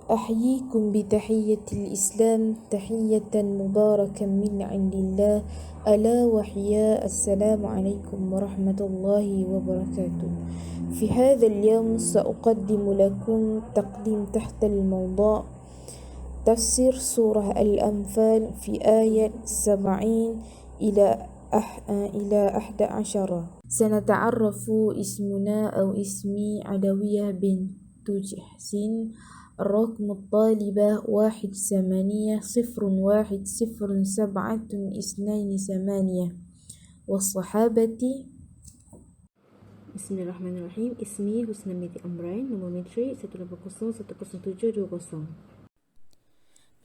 أحييكم بتحية الإسلام تحية مباركة من عند الله ألا وهي السلام عليكم ورحمة الله وبركاته. في هذا اليوم سأقدم لكم تقديم تحت الموضوع تفسير سورة الأنفال في آية 70 إلى 11. سنتعرف اسمنا أو اسمي عدوية بنت جحسين. الرقم الطالبة 18010728. والصحابة. Bismillahirrahmanirrahim. Ismi Husna Miti Amran. Nombor metrik 180100720.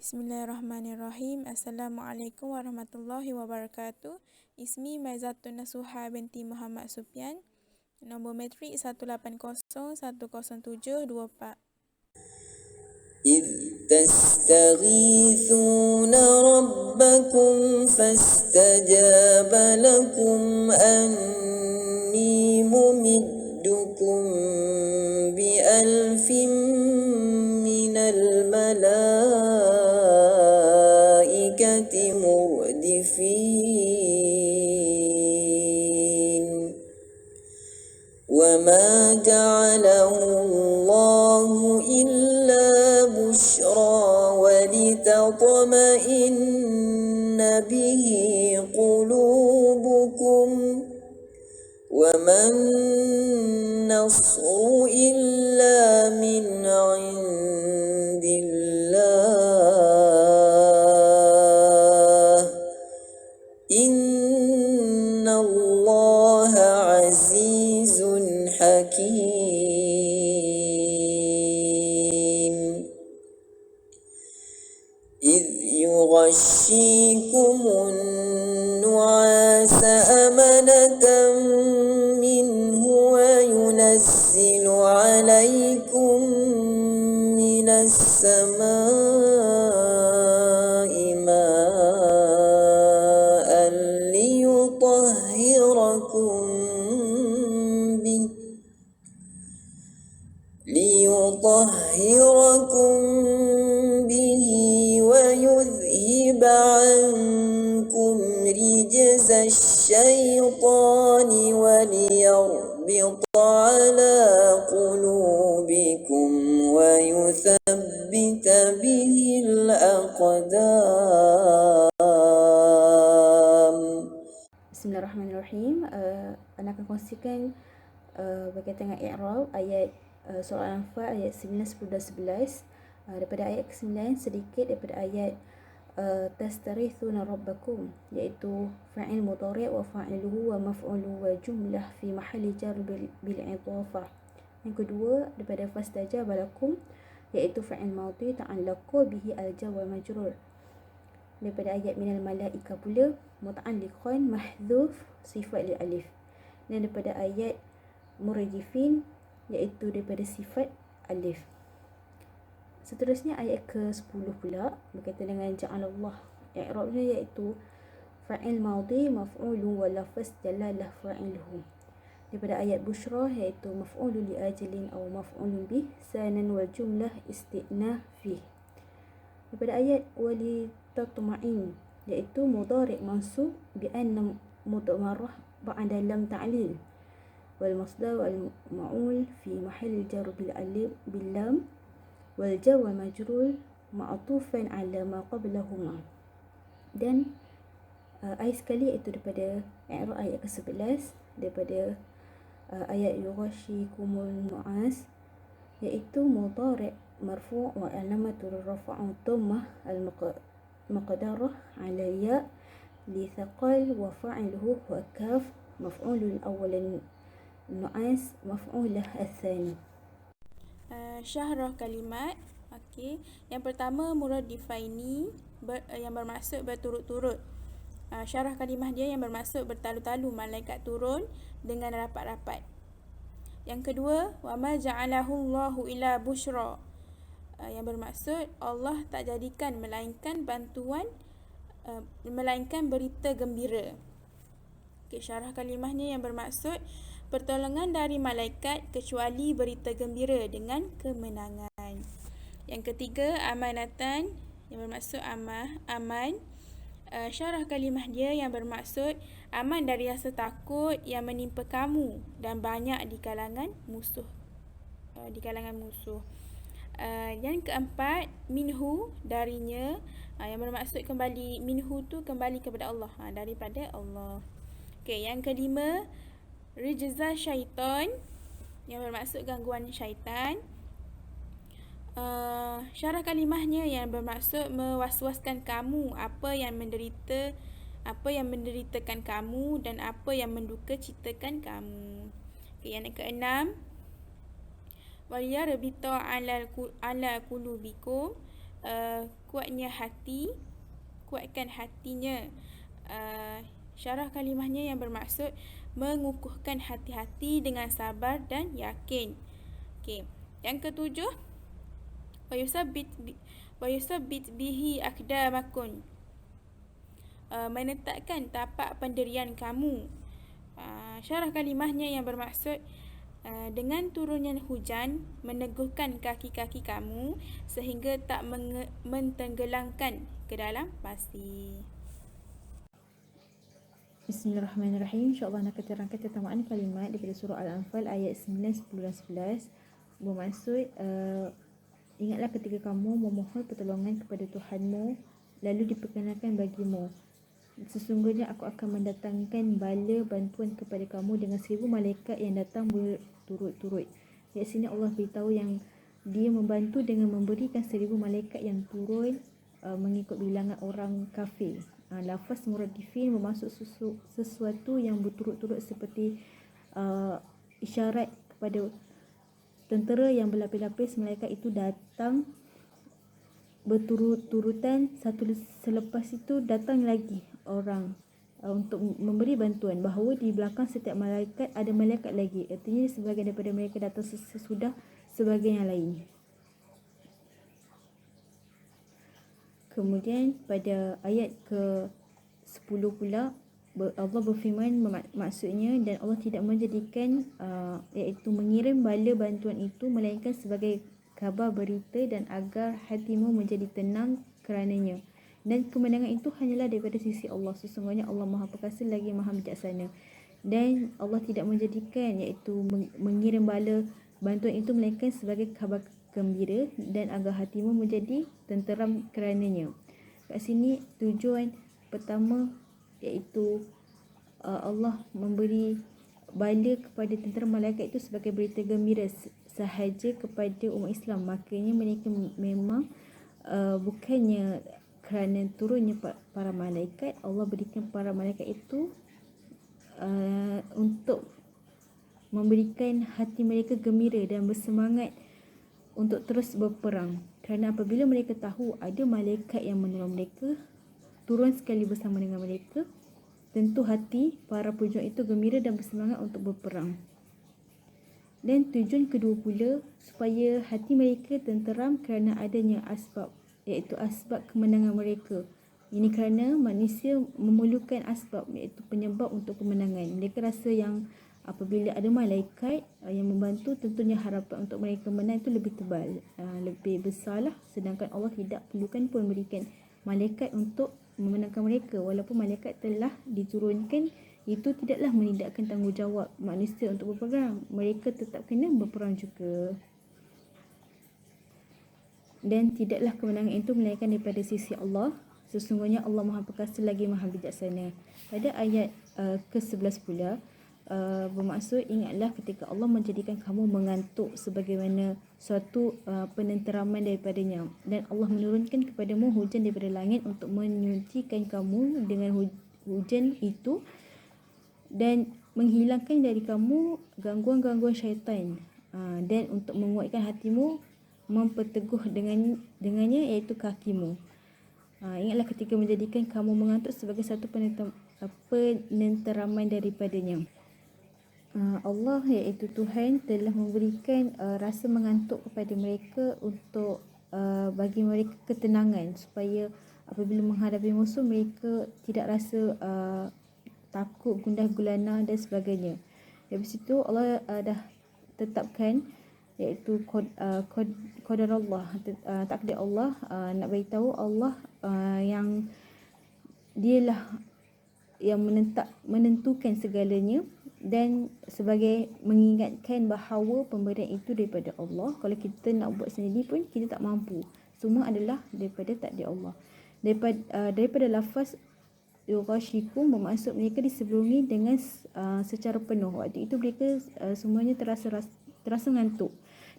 Bismillahirrahmanirrahim. Assalamualaikum warahmatullahi wabarakatuh. Ismi Maizatun Nasuha binti Muhammad Sufyan. Nombor metrik 180100724. إذ تستغيثون ربكم فاستجاب لكم أني ممدكم ب1000 من الملائكة مردفين وما جعله الله إلا بشرى ولتطمئن به قلوبكم وما النصر إلا من عند الله إن الله عزيز حكيم. إذ يغشيكم النعاس أمنة منه وينزل عليكم من السماء ماء ليطهركم به ويذهب عنكم رجز الشيطان وليربط على قلوبكم ويثبت به الأقدام. Bismillahirrahmanirrahim. Anak akan kongsikan berkaitan dengan i'rab ayat surah Al-Anfal ayat 9, 10 dan 11. Daripada ayat ke-9 sedikit daripada ayat tastarithuna rabbakum, iaitu fa'il mudhari' wa fa'iluhu wa maf'uluhu wa jumlah fi mahalli jar bil idhafah. Yang kedua daripada fastajaba lakum, iaitu fa'il madhi ta'allaqa bihi al-jar wa majrur. Daripada ayat minal malaika pula muta'alliqan mahdhuf sifat li alif. Dan daripada ayat muradifin, iaitu daripada sifat alif. Seterusnya ayat ke-10 pula berkaitan dengan ja'alallah. I'rabnya iaitu fa'il madhi maf'ulu wa lafaz jalalah fa'iluhu. Daripada ayat busyra iaitu maf'ulu li ajalin aw maf'ulun bih sanan wal jumlah isti'naf fih. Daripada ayat wali tatma'in iaitu mudhari' mansub bi anna mudmarrah ba'da lam ta'lil wal masdar wal ma'ul fi mahall jar bil alif bil lam wal jar wa majrur ma'tufan ala ma qablahuma. Dan ayat sekali iaitu daripada i'rab ayat ke-11 daripada ayat yughashikumul nu'as iaitu mudhari' marfu' wa alamatul raf'u dhammah al maqdarah ala ya li thaqal wa fa'iluhu wa kaf maf'ulul awwal nu'as maf'ulah ats-tsani. Syahrah kalimat. Okey, yang pertama muradifaini yang bermaksud berturut-turut. Syarah kalimah dia yang bermaksud bertalu-talu, malaikat turun dengan rapat-rapat. Yang kedua, wa ma ja'alahu Allahu ila busyra, yang bermaksud Allah tak jadikan melainkan bantuan, melainkan berita gembira. Okey, syarah kalimahnya yang bermaksud pertolongan dari malaikat kecuali berita gembira dengan kemenangan. Yang ketiga, amanatan yang bermaksud aman. Syarah kalimah dia yang bermaksud aman dari rasa takut yang menimpa kamu dan banyak di kalangan musuh. Yang keempat, minhu, darinya, yang bermaksud kembali, minhu tu kembali kepada Allah, daripada Allah. Okey, yang kelima, rijza syaitan yang bermaksud gangguan syaitan. Syarah kalimahnya yang bermaksud mewaswaskan kamu, apa yang menderitakan kamu dan apa yang menduka citakan kamu. Okay, yang keenam, waliyarbita ala qulubikum, kuatkan hatinya. Syarah kalimahnya yang bermaksud mengukuhkan hati-hati dengan sabar dan yakin. Okay. Yang ketujuh, wayusabbit bihi aqdamakum, menetapkan tapak pendirian kamu. Syarah kalimahnya yang bermaksud dengan turunnya hujan meneguhkan kaki-kaki kamu sehingga tak mentenggelamkan ke dalam pasir. Bismillahirrahmanirrahim. InsyaAllah nak terangkan tentang makna kalimat daripada surah Al-Anfal ayat 9, 10 dan 11. Bermaksud, ingatlah ketika kamu memohon pertolongan kepada Tuhanmu, lalu diperkenalkan bagimu, sesungguhnya aku akan mendatangkan bala bantuan kepada kamu dengan 1000 malaikat yang datang berturut-turut. Di sini Allah beritahu yang dia membantu dengan memberikan 1000 malaikat yang turun mengikut bilangan orang kafir. Lafaz muradifin bermaksud sesuatu yang berturut-turut seperti isyarat kepada tentera yang berlapis-lapis. Malaikat itu datang berturut-turutan, satu selepas itu datang lagi orang untuk memberi bantuan, bahawa di belakang setiap malaikat ada malaikat lagi. Artinya sebahagian daripada mereka datang sesudah sebahagian yang lain. Kemudian pada ayat ke-10 pula Allah berfirman, maksudnya, dan Allah tidak menjadikan iaitu mengirim bala bantuan itu melainkan sebagai kabar berita dan agar hatimu menjadi tenang kerananya. Dan kemenangan itu hanyalah daripada sisi Allah. Sesungguhnya Allah Maha Perkasa lagi Maha Bijaksana. Dan Allah tidak menjadikan iaitu mengirim bala bantuan itu melainkan sebagai kabar gembira dan agar hatimu menjadi tenteram kerananya. Kat sini tujuan pertama iaitu Allah memberi bala kepada tentera malaikat itu sebagai berita gembira sahaja kepada umat Islam. Makanya mereka memang bukannya kerana turunnya para malaikat, Allah berikan para malaikat itu untuk memberikan hati mereka gembira dan bersemangat untuk terus berperang. Kerana apabila mereka tahu ada malaikat yang menolong mereka, turun sekali bersama dengan mereka, tentu hati para pejuang itu gembira dan bersemangat untuk berperang. Dan tujuan kedua pula, supaya hati mereka tenteram kerana adanya asbab, iaitu asbab kemenangan mereka. Ini kerana manusia memerlukan asbab, iaitu penyebab untuk kemenangan. Mereka rasa yang apabila ada malaikat yang membantu, tentunya harapan untuk mereka menang itu lebih tebal, lebih besarlah. Sedangkan Allah tidak perlukan pun memberikan malaikat untuk memenangkan mereka. Walaupun malaikat telah diturunkan, itu tidaklah menindakkan tanggungjawab manusia untuk berperang. Mereka tetap kena berperang juga. Dan tidaklah kemenangan itu melainkan daripada sisi Allah. Sesungguhnya Allah Maha Perkasa lagi Maha Bijaksana. Pada ayat ke-11 pula, bermaksud, ingatlah ketika Allah menjadikan kamu mengantuk sebagaimana suatu penenteraman daripadanya, dan Allah menurunkan kepadamu hujan daripada langit untuk menyuntikkan kamu dengan hujan itu dan menghilangkan dari kamu gangguan-gangguan syaitan, dan untuk menguatkan hatimu, memperteguh dengannya iaitu kakimu. Ingatlah ketika menjadikan kamu mengantuk sebagai satu penenteraman daripadanya. Allah iaitu Tuhan telah memberikan rasa mengantuk kepada mereka untuk bagi mereka ketenangan, supaya apabila menghadapi musuh mereka tidak rasa takut, gundah gulana dan sebagainya. Habis itu Allah dah tetapkan iaitu qadarullah, takdir Allah. Nak beritahu Allah yang dialah yang menentukan segalanya, dan sebagai mengingatkan bahawa pemberian itu daripada Allah. Kalau kita nak buat sendiri pun kita tak mampu. Semua adalah daripada takdir Allah. Daripada lafaz yughashikum bermaksud mereka disebelungi dengan secara penuh. Waktu itu mereka semuanya terasa mengantuk.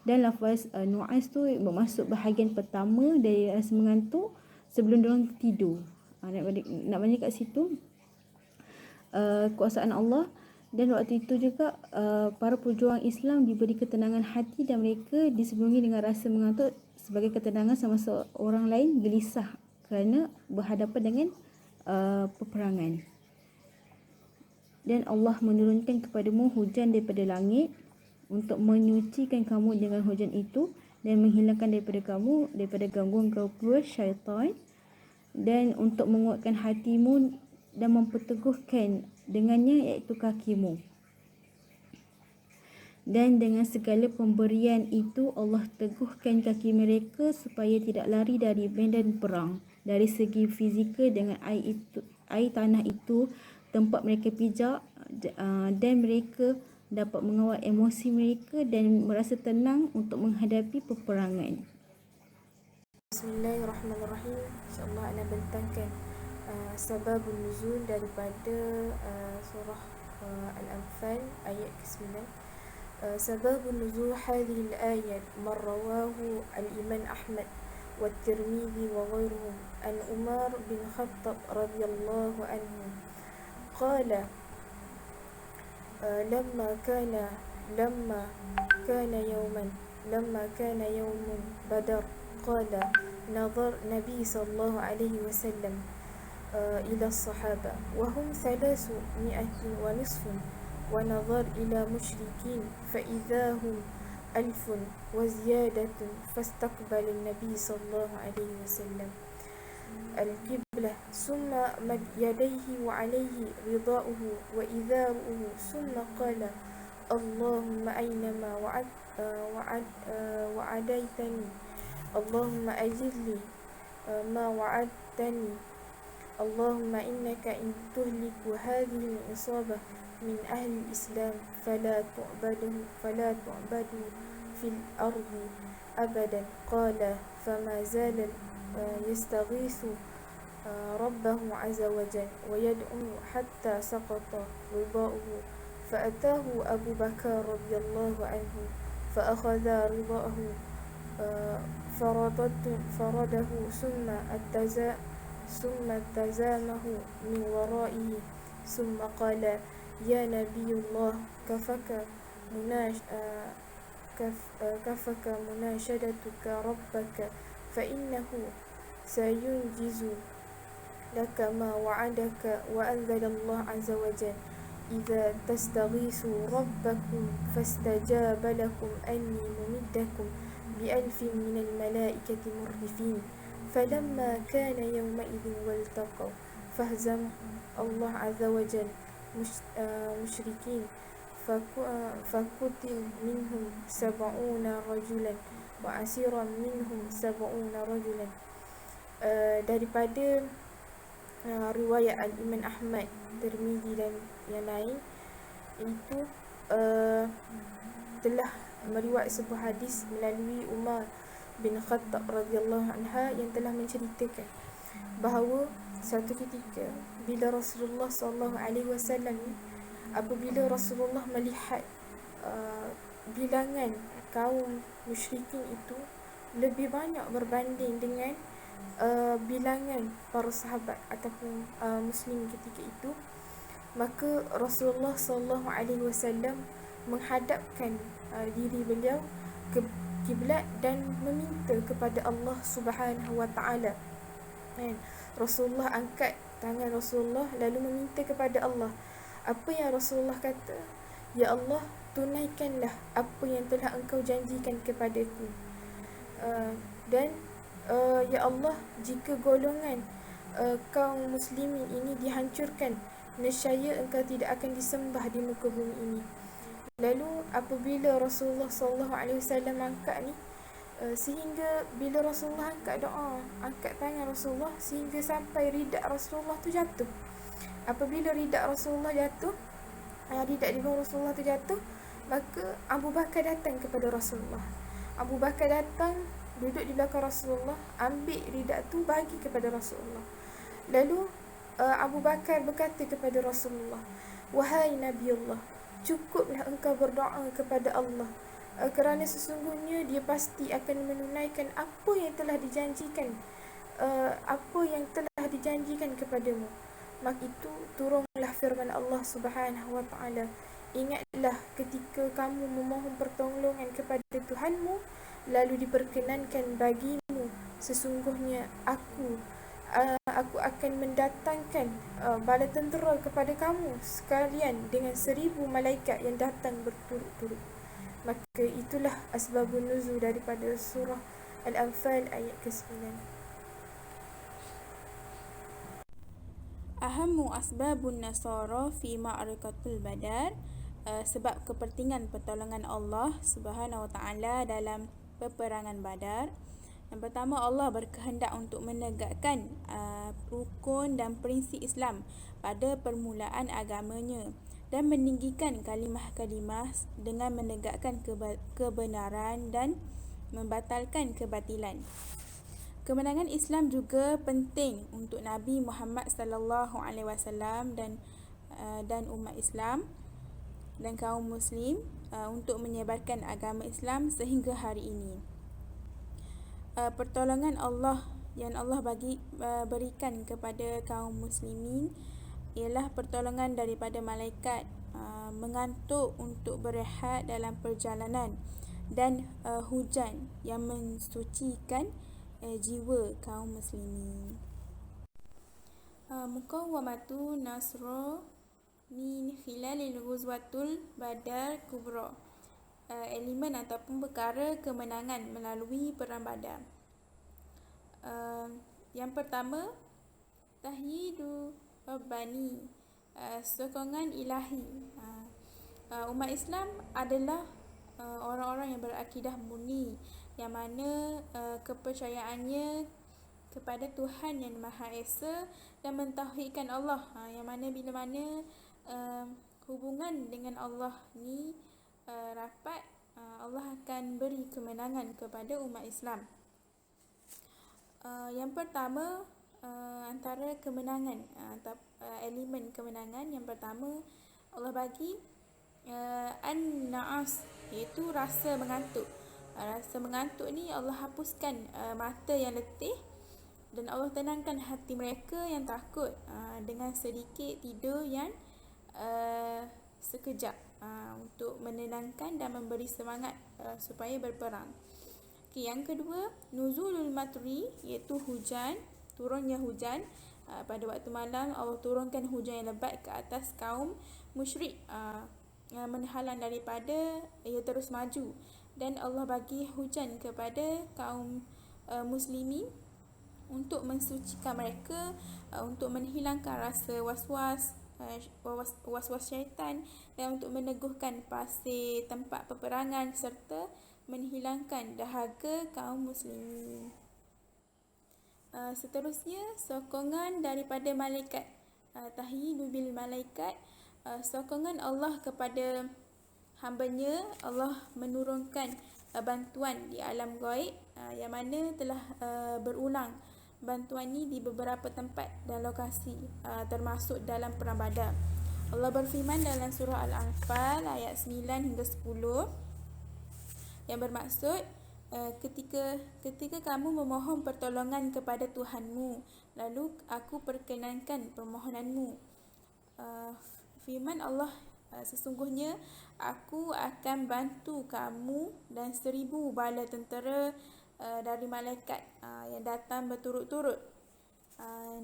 Dan lafaz nu'as tu bermaksud bahagian pertama dari rasa mengantuk sebelum diorang tidur. Nak bagi kat situ kuasaan Allah. Dan waktu itu juga para pejuang Islam diberi ketenangan hati dan mereka disebelungi dengan rasa mengantuk sebagai ketenangan semasa orang lain gelisah kerana berhadapan dengan peperangan. Dan Allah menurunkan kepadamu hujan daripada langit untuk menyucikan kamu dengan hujan itu dan menghilangkan daripada gangguan syaitan, dan untuk menguatkan hatimu dan memperteguhkan dengannya iaitu kakimu. Dan dengan segala pemberian itu Allah teguhkan kaki mereka supaya tidak lari dari medan perang. Dari segi fizikal, dengan air tanah itu tempat mereka pijak, dan mereka dapat mengawal emosi mereka dan merasa tenang untuk menghadapi peperangan. Bismillahirrahmanirrahim. InsyaAllah ana bentangkan sababun nuzul daripada surah Al-Anfal ayat ke-9. Sababun nuzul hadhihi al-ayat man rawahu al-Imam Ahmad wa Tirmidzi wa ghairuhum an Umar bin Khattab radhiyallahu anhu qala لما كان يوم بدر قال نظر نبي صلى الله عليه وسلم إلى الصحابة وهم 300 ونصف ونظر إلى مشركين فإذا هم 1000 وزيادة فاستقبل النبي صلى الله عليه وسلم القبلة ثم مد يديه وعليه رداؤه وإزاره ثم قال اللهم أينما وعدتني اللهم أجل لي ما وعدتني اللهم إنك إن تهلك هذه العصابة من أهل الإسلام فلا تعبد في الأرض أبدا قال فما زال يستغيث ربه عز وجل ويدعو حتى سقط رضاؤه فأتاه أبو بكر رضي الله عنه فأخذ رضاءه فرده ثم التزامه من ورائه ثم قال يا نبي الله كفك مناشدتك ربك فإنه سينجز لك ما وعدك وأنزل الله عز وجل إذا تستغيثوا ربكم فاستجاب لكم أني ممدكم ب1000 من الملائكة مردفين فلما كان يومئذ والتقوا فهزم الله عز وجل مشركين فقتل منهم 70 رجلا وأسير منهم 70 رجلا. Daripada riwayat Al-Imam Ahmad, Tirmidzi dan yang lain itu telah meriwayat sebuah hadis melalui Umar bin Khattab radhiyallahu anha yang telah menceritakan bahawa satu ketika bila Rasulullah sallallahu alaihi wasallam apabila Rasulullah melihat bilangan kaum musyrikin itu lebih banyak berbanding dengan bilangan para sahabat ataupun muslim ketika itu, maka Rasulullah sallallahu alaihi wasallam menghadapkan diri beliau ke kiblat dan meminta kepada Allah Subhanahu wa taala. Rasulullah angkat tangan Rasulullah lalu meminta kepada Allah. Apa yang Rasulullah kata? Ya Allah, tunaikanlah apa yang telah Engkau janjikan kepadaku. Dan ya Allah, jika golongan kaum muslimin ini dihancurkan, nescaya Engkau tidak akan disembah di muka bumi ini. Lalu apabila Rasulullah SAW angkat ni, sehingga bila Rasulullah angkat doa, angkat tangan Rasulullah, sehingga sampai ridak Rasulullah tu jatuh. Apabila ridak Rasulullah jatuh, ridak di bawah Rasulullah tu jatuh, maka Abu Bakar datang kepada Rasulullah. Abu Bakar datang, duduk di belakang Rasulullah, ambil ridak tu bagi kepada Rasulullah. Lalu Abu Bakar berkata kepada Rasulullah, "Wahai Nabi Allah, cukuplah engkau berdoa kepada Allah, kerana sesungguhnya dia pasti akan menunaikan apa yang telah dijanjikan kepadamu." Maka itu turunlah firman Allah Subhanahu wa taala, "Ingatlah ketika kamu memohon pertolongan kepada Tuhanmu, lalu diperkenankan bagimu, sesungguhnya aku akan mendatangkan bala tentera kepada kamu sekalian dengan 1000 malaikat yang datang berturut-turut." Maka itulah asbabun nuzul daripada surah Al-Anfal ayat ke-9. Ahammu asbabun nasara fi ma'rakatul badar, sebab kepentingan pertolongan Allah Subhanahu wa taala dalam peperangan Badar. Yang pertama, Allah berkehendak untuk menegakkan rukun dan prinsip Islam pada permulaan agamanya dan meninggikan kalimah-kalimah dengan menegakkan kebenaran dan membatalkan kebatilan. Kemenangan Islam juga penting untuk Nabi Muhammad sallallahu alaihi wasallam dan umat Islam dan kaum muslim untuk menyebarkan agama Islam sehingga hari ini. Pertolongan Allah yang Allah berikan kepada kaum muslimin ialah pertolongan daripada malaikat mengantuk untuk berehat dalam perjalanan, dan hujan yang mensucikan jiwa kaum muslimin. Muqawwamatu nasra min khilalil ghuzwatul badar kubra, elemen ataupun perkara kemenangan melalui perang Badar. Yang pertama, tahyidu rabbani, sokongan ilahi. Umat Islam adalah orang-orang yang berakidah murni, yang mana kepercayaannya kepada Tuhan yang Maha Esa dan mentauhidkan Allah, yang mana bila mana hubungan dengan Allah ni rapat, Allah akan beri kemenangan kepada umat Islam. Yang pertama, antara kemenangan elemen kemenangan yang pertama Allah bagi an-na'as, iaitu rasa mengantuk. Rasa mengantuk ni Allah hapuskan mata yang letih, dan Allah tenangkan hati mereka yang takut dengan sedikit tidur yang sekejap, untuk menenangkan dan memberi semangat supaya berperang. Yang kedua, nuzulul matri, iaitu hujan, turunnya hujan. Pada waktu malam Allah turunkan hujan yang lebat ke atas kaum musyrik, menghalang daripada ia terus maju. Dan Allah bagi hujan kepada kaum muslimin untuk mensucikan mereka, untuk menghilangkan rasa was-was syaitan, dan untuk meneguhkan pasir tempat peperangan serta menghilangkan dahaga kaum muslimin. Seterusnya, sokongan daripada malaikat, tahyidu bil malaikat, sokongan Allah kepada hambanya. Allah menurunkan bantuan di alam gaib, yang mana telah berulang bantuan ni di beberapa tempat dan lokasi, termasuk dalam perang Badar. Allah berfirman dalam surah Al-Anfal ayat 9 hingga 10, yang bermaksud ketika kamu memohon pertolongan kepada Tuhanmu, lalu aku perkenankan permohonanmu. Firman Allah, sesungguhnya aku akan bantu kamu dan 1000 bala tentera dari malaikat yang datang berturut-turut.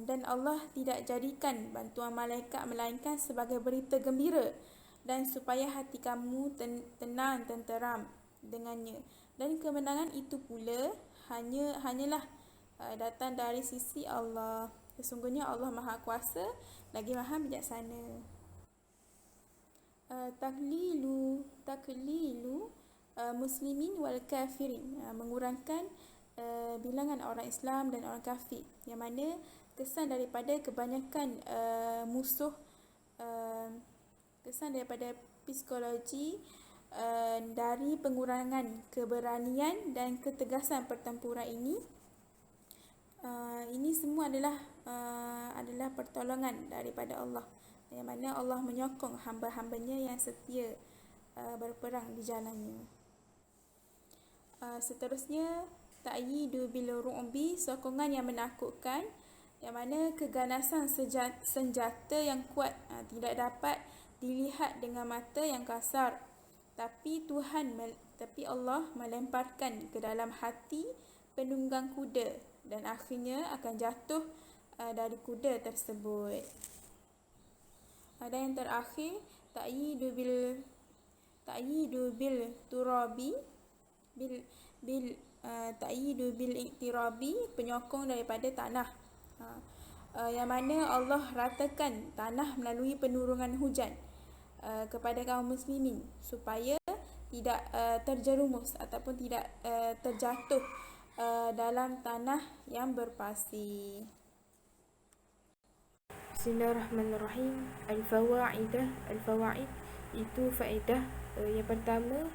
Dan Allah tidak jadikan bantuan malaikat melainkan sebagai berita gembira, dan supaya hati kamu tenang tenteram dengannya. Dan kemenangan itu pula hanyalah datang dari sisi Allah. Sesungguhnya Allah Maha Kuasa lagi Maha Bijaksana. taklilu muslimin wal kafirin, mengurangkan bilangan orang Islam dan orang kafir, yang mana kesan daripada kebanyakan kesan daripada psikologi dari pengurangan keberanian dan ketegasan pertempuran ini semua adalah pertolongan daripada Allah, yang mana Allah menyokong hamba-hambanya yang setia berperang di jalannya. Seterusnya, ta'yidu bil ru'bi, sokongan yang menakutkan, yang mana keganasan senjata yang kuat tidak dapat dilihat dengan mata yang kasar, tapi Allah melemparkan ke dalam hati penunggang kuda dan akhirnya akan jatuh dari kuda tersebut. Dan yang terakhir, ta'yidu bil iktirabi, penyokong daripada tanah, yang mana Allah ratakan tanah melalui penurungan hujan kepada kaum muslimin supaya tidak terjerumus ataupun tidak terjatuh dalam tanah yang berpasir. Bismillahirrahmanirrahim. Al-fawaid itu faedah. Yang pertama,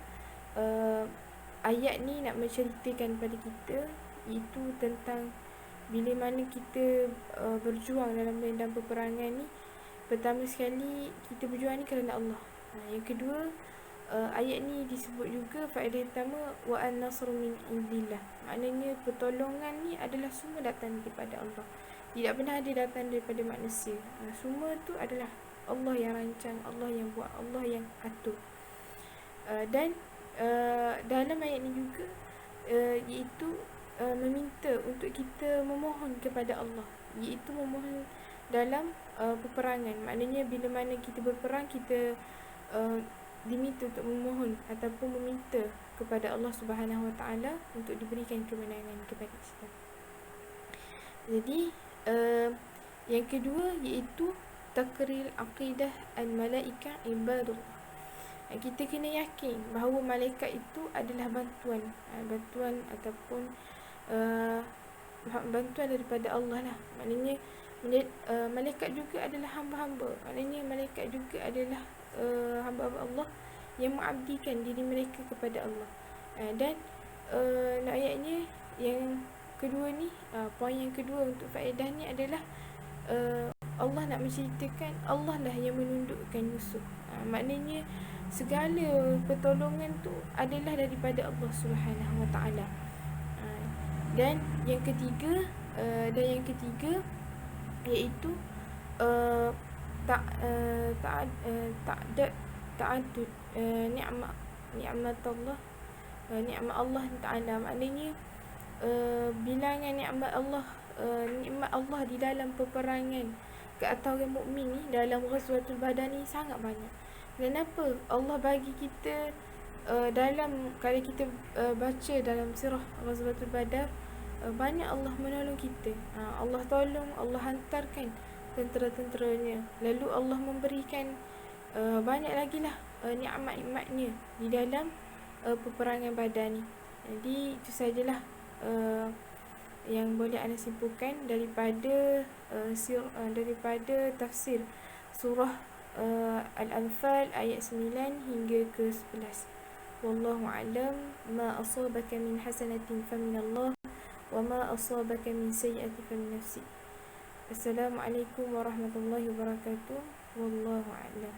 ayat ni nak menceritakan pada kita itu tentang bila mana kita berjuang dalam medan peperangan ni. Pertama sekali, kita berjuang ni kerana Allah. Yang kedua, ayat ni disebut juga faedah pertama, wa an-nasru min indillah. Maknanya pertolongan ni adalah semua datang daripada Allah. Tidak pernah ada datang daripada manusia. Semua tu adalah Allah yang rancang, Allah yang buat, Allah yang atur. Dan dalam ayat ni juga iaitu meminta untuk kita memohon kepada Allah, iaitu memohon dalam peperangan. Maknanya bila mana kita berperang, kita diminta untuk memohon ataupun meminta kepada Allah Subhanahu Wa Taala untuk diberikan kemenangan kepada kita. Jadi yang kedua iaitu takril aqidah al-malaikah ibadullah. Kita kena yakin bahawa malaikat itu adalah bantuan ataupun bantuan daripada Allah lah. Maknanya malaikat juga adalah hamba-hamba. Maknanya malaikat juga adalah hamba-hamba Allah yang mengabdikan diri mereka kepada Allah. Dan ayatnya yang kedua ni, poin yang kedua untuk faedah ni adalah Allah nak menceritakan Allah lah yang menundukkan musuh. Maknanya segala pertolongan tu adalah daripada Allah Subhanahu Wa Taala. Dan yang ketiga iaitu ta'addud nikmat Allah Taala. Maknanya bilangan nikmat Allah di dalam peperangan ke atas orang mukmin ni dalam Ghazwatul Badar ni sangat banyak. Kenapa Allah bagi kita dalam kalau kita baca dalam sirah Ghazwatul Badar, banyak Allah menolong kita. Allah tolong, Allah hantarkan tentera-tenteranya. Lalu Allah memberikan banyak lagi lah nikmat-nikmatnya di dalam peperangan Badar ni. Jadi itu sajalah yang boleh anda simpulkan daripada tafsir surah Al-Anfal ayat 9 hingga ke 11. Wallahu a'lam. Ma asabaka min hasanatin faminallah wa ma asabaka min sayyi'atin famin nafsik. Assalamualaikum warahmatullahi wabarakatuh. Wallahu a'lam.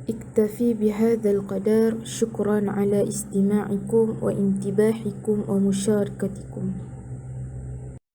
اكتفي بهذا القدر. شكرا على استماعكم وانتباهكم ومشاركتكم.